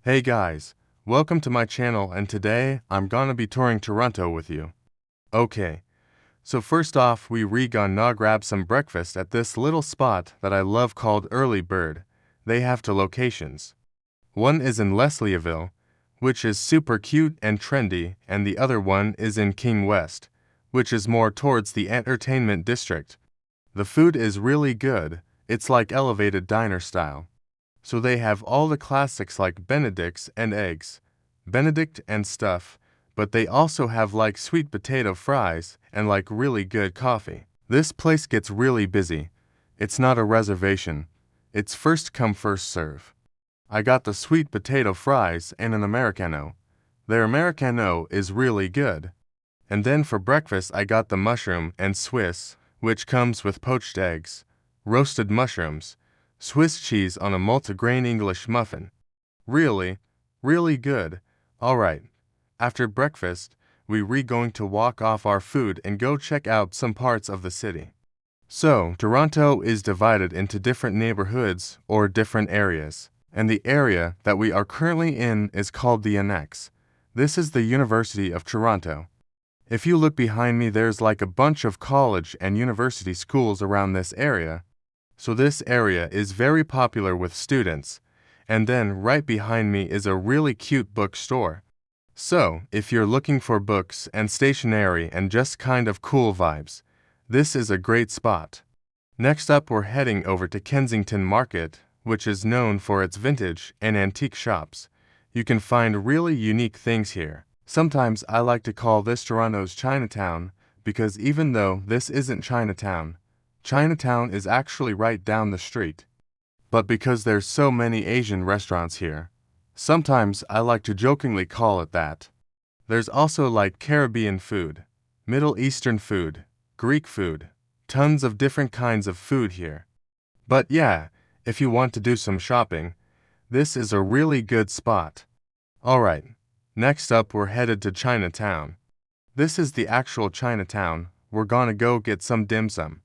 Hey guys, welcome to my channel, and today I'm gonna be touring Toronto with you. Okay, so first off we gonna grab some breakfast at this little spot that I love called Early Bird. They have two locations. One is in Leslieville, which is super cute and trendy, and the other one is in King West, which is more towards the entertainment district. The food is really good, it's like elevated diner style. So they have all the classics like Benedict's and eggs, Benedict and stuff, but they also have like sweet potato fries and like really good coffee. This place gets really busy. It's not a reservation. It's first come first serve. I got the sweet potato fries and an Americano. Their Americano is really good. And then for breakfast I got the mushroom and Swiss, which comes with poached eggs, roasted mushrooms, Swiss cheese on a multigrain English muffin. Really, really good. Alright. After breakfast, we going to walk off our food and go check out some parts of the city. So, Toronto is divided into different neighborhoods or different areas, and the area that we are currently in is called the Annex. This is the University of Toronto. If you look behind me, there's like a bunch of college and university schools around this area. So this area is very popular with students, and then right behind me is a really cute bookstore. So, if you're looking for books and stationery and just kind of cool vibes, this is a great spot. Next up we're heading over to Kensington Market, which is known for its vintage and antique shops. You can find really unique things here. Sometimes I like to call this Toronto's Chinatown, because even though this isn't Chinatown, Chinatown is actually right down the street. But because there's so many Asian restaurants here, sometimes I like to jokingly call it that. There's also like Caribbean food, Middle Eastern food, Greek food, tons of different kinds of food here. But yeah, if you want to do some shopping, this is a really good spot. Alright, next up we're headed to Chinatown. This is the actual Chinatown. We're gonna go get some dim sum.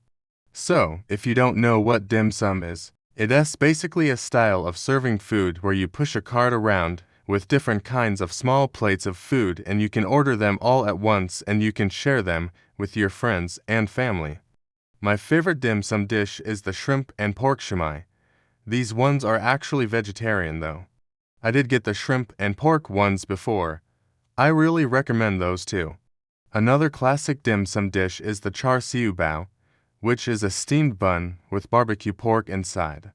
So, if you don't know what dim sum is, it's basically a style of serving food where you push a cart around with different kinds of small plates of food, and you can order them all at once and you can share them with your friends and family. My favorite dim sum dish is the shrimp and pork shumai. These ones are actually vegetarian though. I did get the shrimp and pork ones before. I really recommend those too. Another classic dim sum dish is the char siu bao, which is a steamed bun with barbecue pork inside.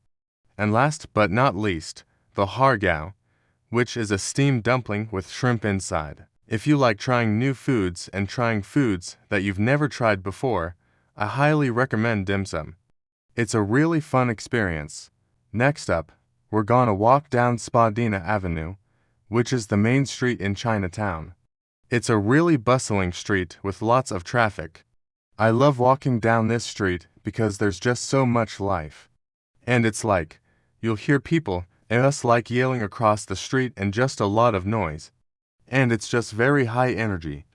And last but not least, the har gow, which is a steamed dumpling with shrimp inside. If you like trying new foods and trying foods that you've never tried before, I highly recommend dim sum. It's a really fun experience. Next up, we're gonna walk down Spadina Avenue, which is the main street in Chinatown. It's a really bustling street with lots of traffic. I love walking down this street because there's just so much life. And it's like, you'll hear people and us like yelling across the street and just a lot of noise. And it's just very high energy.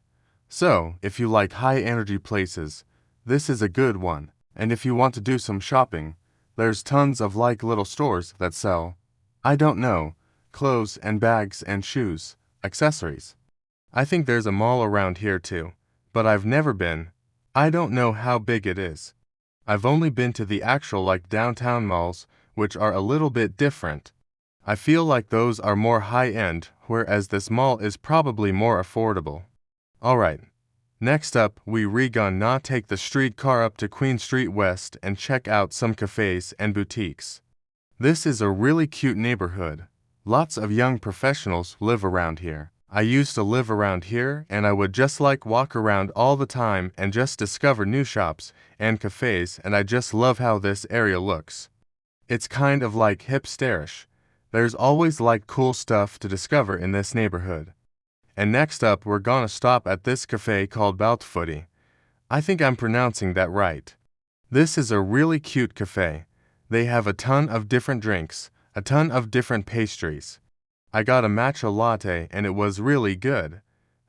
So, if you like high energy places, this is a good one. And if you want to do some shopping, there's tons of like little stores that sell, I don't know, clothes and bags and shoes, accessories. I think there's a mall around here too, but I've never been. I don't know how big it is. I've only been to the actual like downtown malls, which are a little bit different. I feel like those are more high-end, whereas this mall is probably more affordable. Alright, next up we gonna take the streetcar up to Queen Street West and check out some cafes and boutiques. This is a really cute neighborhood. Lots of young professionals live around here. I used to live around here and I would just like walk around all the time and just discover new shops and cafes, and I just love how this area looks. It's kind of like hipsterish. There's always like cool stuff to discover in this neighborhood. And next up we're gonna stop at this cafe called Baltfooty. I think I'm pronouncing that right. This is a really cute cafe. They have a ton of different drinks, a ton of different pastries. I got a matcha latte and it was really good.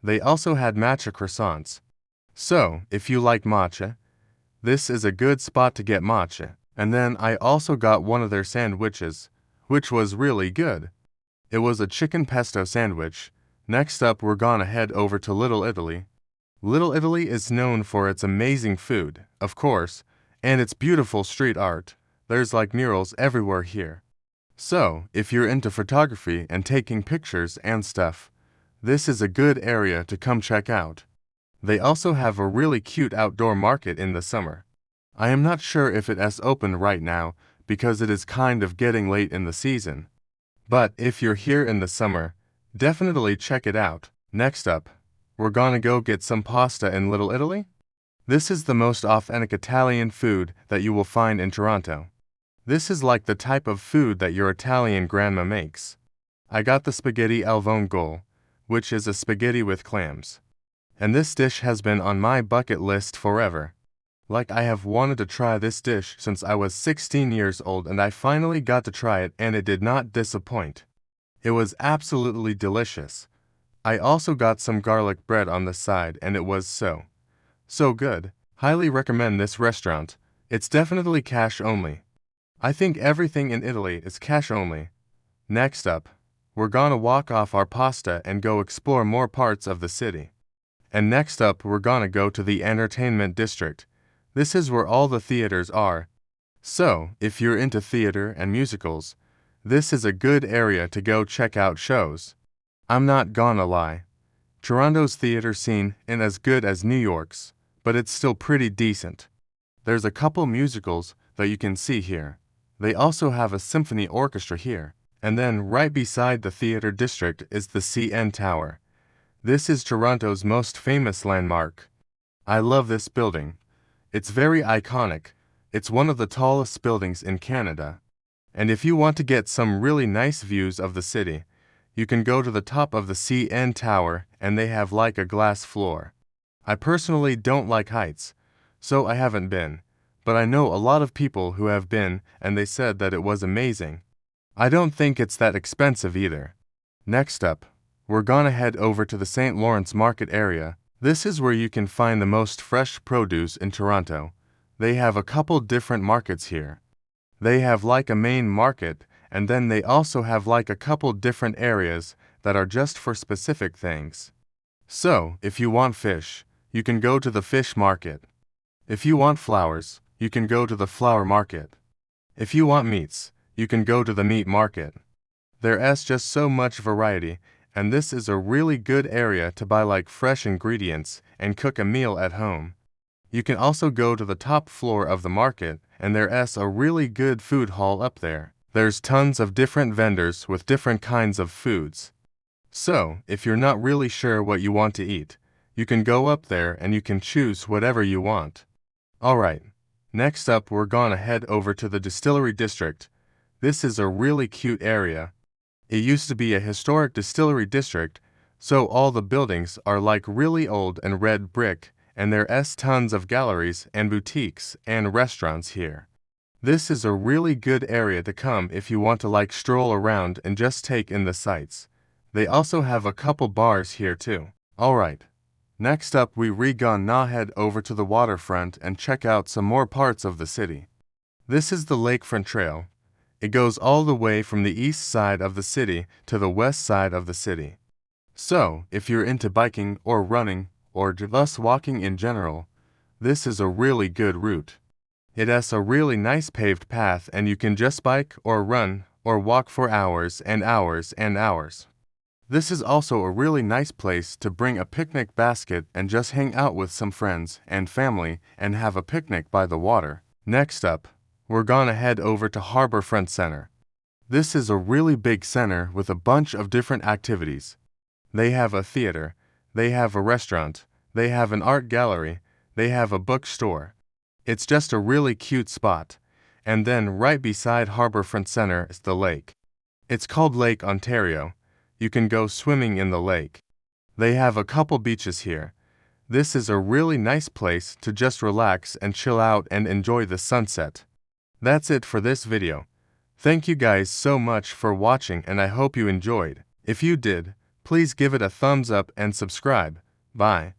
They also had matcha croissants. So, if you like matcha, this is a good spot to get matcha. And then I also got one of their sandwiches, which was really good. It was a chicken pesto sandwich. Next up, we're gonna head over to Little Italy. Little Italy is known for its amazing food, of course, and its beautiful street art. There's like murals everywhere here. So, if you're into photography and taking pictures and stuff, this is a good area to come check out. They also have a really cute outdoor market in the summer. I am not sure if it is open right now because it is kind of getting late in the season. But if you're here in the summer, definitely check it out. Next up, we're gonna go get some pasta in Little Italy. This is the most authentic Italian food that you will find in Toronto. This is like the type of food that your Italian grandma makes. I got the spaghetti al vongole, which is a spaghetti with clams. And this dish has been on my bucket list forever. Like I have wanted to try this dish since I was 16 years old, and I finally got to try it and it did not disappoint. It was absolutely delicious. I also got some garlic bread on the side and it was so good. Highly recommend this restaurant. It's definitely cash only. I think everything in Italy is cash only. Next up, we're gonna walk off our pasta and go explore more parts of the city. And next up, we're gonna go to the entertainment district. This is where all the theaters are. So, if you're into theater and musicals, this is a good area to go check out shows. I'm not gonna lie. Toronto's theater scene isn't as good as New York's, but it's still pretty decent. There's a couple musicals that you can see here. They also have a symphony orchestra here. And then right beside the theater district is the CN Tower. This is Toronto's most famous landmark. I love this building. It's very iconic. It's one of the tallest buildings in Canada. And if you want to get some really nice views of the city, you can go to the top of the CN Tower and they have like a glass floor. I personally don't like heights, so I haven't been. But I know a lot of people who have been and they said that it was amazing. I don't think it's that expensive either. Next up, we're gonna head over to the St. Lawrence Market area. This is where you can find the most fresh produce in Toronto. They have a couple different markets here. They have like a main market, and then they also have like a couple different areas that are just for specific things. So, if you want fish, you can go to the fish market. If you want flowers, you can go to the flower market. If you want meats, you can go to the meat market. There's just so much variety, and this is a really good area to buy like fresh ingredients and cook a meal at home. You can also go to the top floor of the market, and there's a really good food hall up there. There's tons of different vendors with different kinds of foods. So, if you're not really sure what you want to eat, you can go up there and you can choose whatever you want. Alright, next up we're gonna head over to the Distillery District. This is a really cute area. It used to be a historic distillery district, so all the buildings are like really old and red brick, and there's tons of galleries and boutiques and restaurants here. This is a really good area to come if you want to like stroll around and just take in the sights. They also have a couple bars here too. Alright. Next up we gonna head over to the waterfront and check out some more parts of the city. This is the Lakefront Trail. It goes all the way from the east side of the city to the west side of the city. So, if you're into biking or running or just walking in general, this is a really good route. It has a really nice paved path and you can just bike or run or walk for hours and hours and hours. This is also a really nice place to bring a picnic basket and just hang out with some friends and family and have a picnic by the water. Next up, we're gonna head over to Harbourfront Center. This is a really big center with a bunch of different activities. They have a theater, they have a restaurant, they have an art gallery, they have a bookstore. It's just a really cute spot. And then right beside Harbourfront Center is the lake. It's called Lake Ontario. You can go swimming in the lake. They have a couple beaches here. This is a really nice place to just relax and chill out and enjoy the sunset. That's it for this video. Thank you guys so much for watching and I hope you enjoyed. If you did, please give it a thumbs up and subscribe. Bye.